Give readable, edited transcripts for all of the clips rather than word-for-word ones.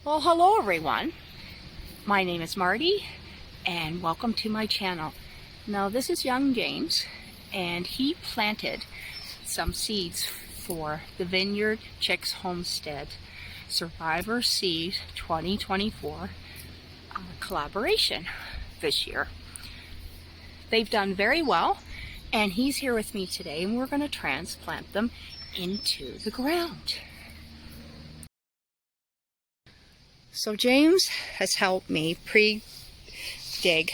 Well, hello everyone. My name is Marty and welcome to my channel. Now this is young James and he planted some seeds for the Vineyard Chicks Homestead Survivor Seed 2024 collaboration this year. They've done very well and he's here with me today and we're going to transplant them into the ground. So James has helped me pre-dig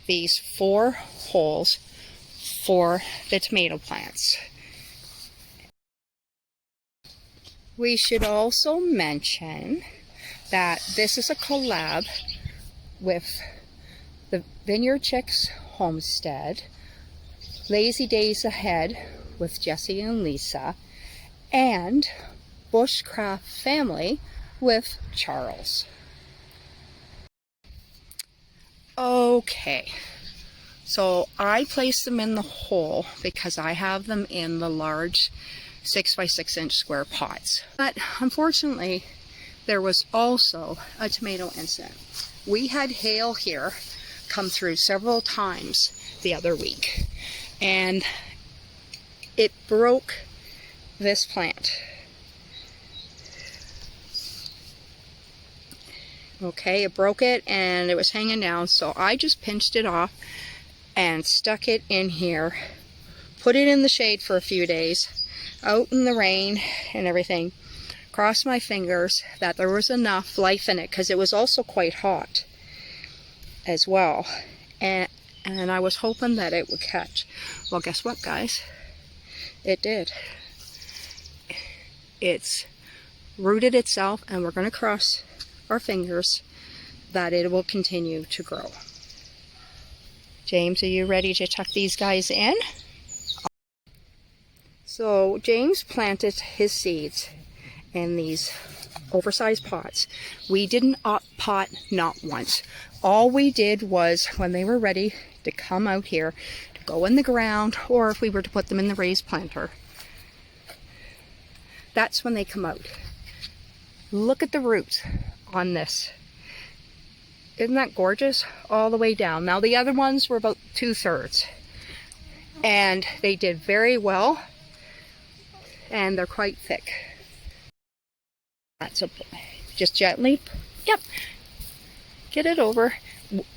these 4 holes for the tomato plants. We should also mention that this is a collab with the Vineyard Chicks Homestead, Lazy Days Ahead with Jesse and Lisa, and Bushcraft Family with Charles. Okay, so I placed them in the hole because I have them in the large 6 by 6 inch square pots. But unfortunately, there was also a tomato incident. We had hail here come through several times the other week, and it broke this plant. Okay, it broke it and it was hanging down, so I just pinched it off and stuck it in here, put it in the shade for a few days, out in the rain and everything. Crossed my fingers that there was enough life in it because it was also quite hot as well, and I was hoping that it would catch. Well, guess what, guys? It did. It's rooted itself, and we're going to cross our fingers that it will continue to grow. James, are you ready to tuck these guys in? So James planted his seeds in these oversized pots. We didn't pot not once. All we did was, when they were ready to come out here to go in the ground, or if we were to put them in the raised planter, that's when they come out. Look at the roots on this. Isn't that gorgeous? All the way down. Now the other ones were about 2/3 and they did very well, and they're quite thick. That's just gently, yep, get it over.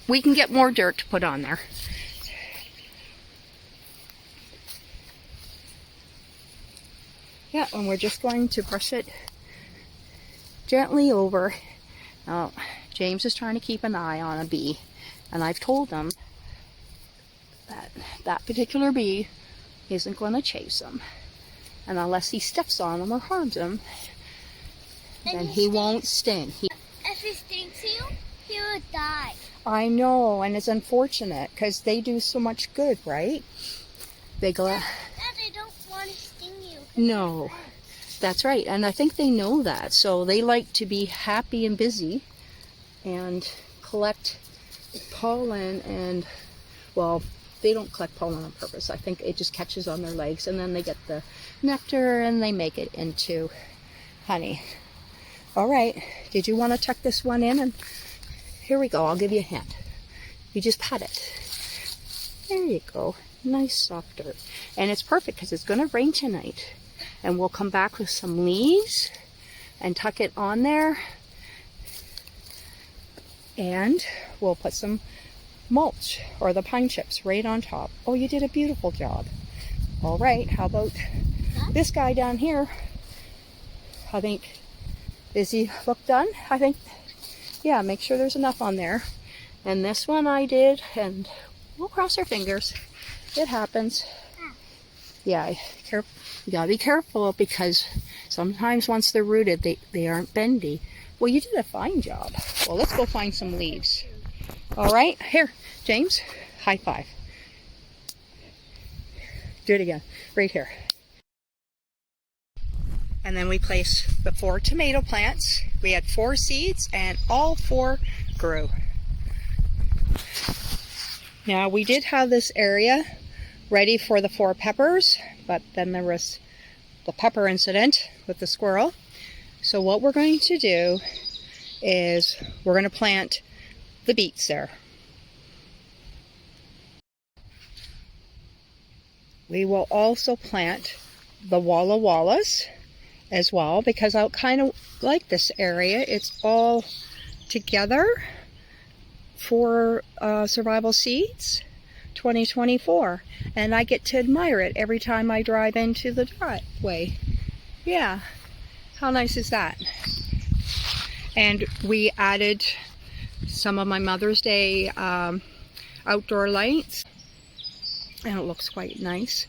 We can get more dirt to put on there. Yeah, and we're just going to brush it gently over. Now, James is trying to keep an eye on a bee, and I've told him that that particular bee isn't going to chase him, and unless he steps on him or harms him, then he won't sting. If he stings you, he will die. I know, and it's unfortunate because they do so much good, right? They go. Dad, they don't want to sting you. No. That's right, and I think they know that, so they like to be happy and busy and collect pollen. And, well, they don't collect pollen on purpose. I think it just catches on their legs, and then they get the nectar and they make it into honey. All right, did you want to tuck this one in? And here we go, I'll give you a hand. You just pat it. There you go, nice soft dirt. And it's perfect because it's going to rain tonight. And we'll come back with some leaves and tuck it on there. And we'll put some mulch or the pine chips right on top. Oh, you did a beautiful job. All right, how about this guy down here? I think, is he look done? I think, yeah, make sure there's enough on there. And this one I did, and we'll cross our fingers. It happens. Yeah, you gotta be careful because sometimes once they're rooted, they aren't bendy. Well, you did a fine job. Well, let's go find some leaves. All right, here, James, high five. Do it again, right here. And then we place the 4 tomato plants. We had 4 seeds and all 4 grew. Now we did have this area ready for the 4 peppers, but then there was the pepper incident with the squirrel. So what we're going to do is we're going to plant the beets there. We will also plant the Walla Wallas as well, because I kind of like this area. It's all together for Survival Seeds 2024, and I get to admire it every time I drive into the driveway. Yeah, how nice is that? And we added some of my Mother's Day outdoor lights, and it looks quite nice.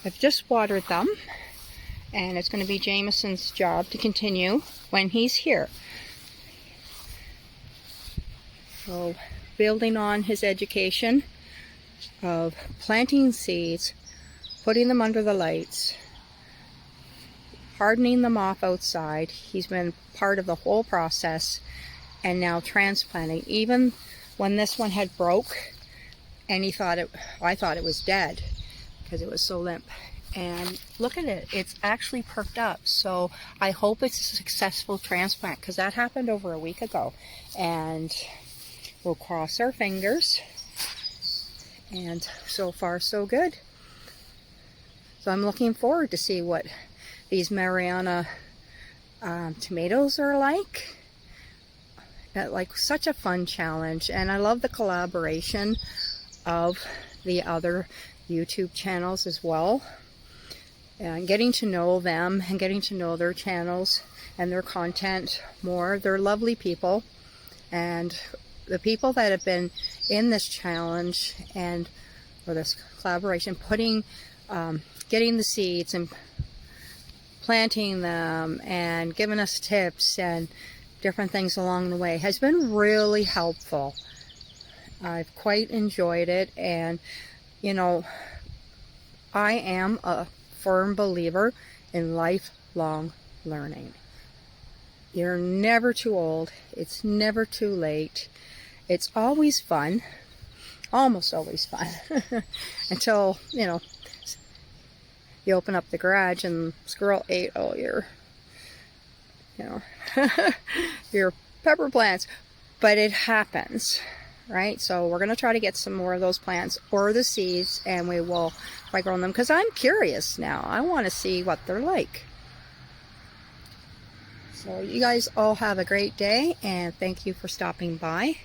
I've just watered them, and it's going to be Jameson's job to continue when he's here. So, building on his education of planting seeds, putting them under the lights, hardening them off outside. He's been part of the whole process, and now transplanting. Even when this one had broke, and I thought it was dead because it was so limp. And look at it, it's actually perked up. So I hope it's a successful transplant, because that happened over a week ago. And we'll cross our fingers. And so far, so good. So I'm looking forward to see what these Mariana tomatoes are like. Like such a fun challenge. And I love the collaboration of the other YouTube channels as well. And getting to know them and getting to know their channels and their content more. They're lovely people. And the people that have been in this challenge and or this collaboration, getting the seeds and planting them and giving us tips and different things along the way has been really helpful. I've quite enjoyed it, and you know, I am a firm believer in lifelong learning. You're never too old. It's never too late. It's always fun, almost always fun, until, you know, you open up the garage and squirrel ate all your, you know, your pepper plants. But it happens, right? So we're going to try to get some more of those plants or the seeds, and we will try growing them, because I'm curious now. I want to see what they're like. So you guys all have a great day, and thank you for stopping by.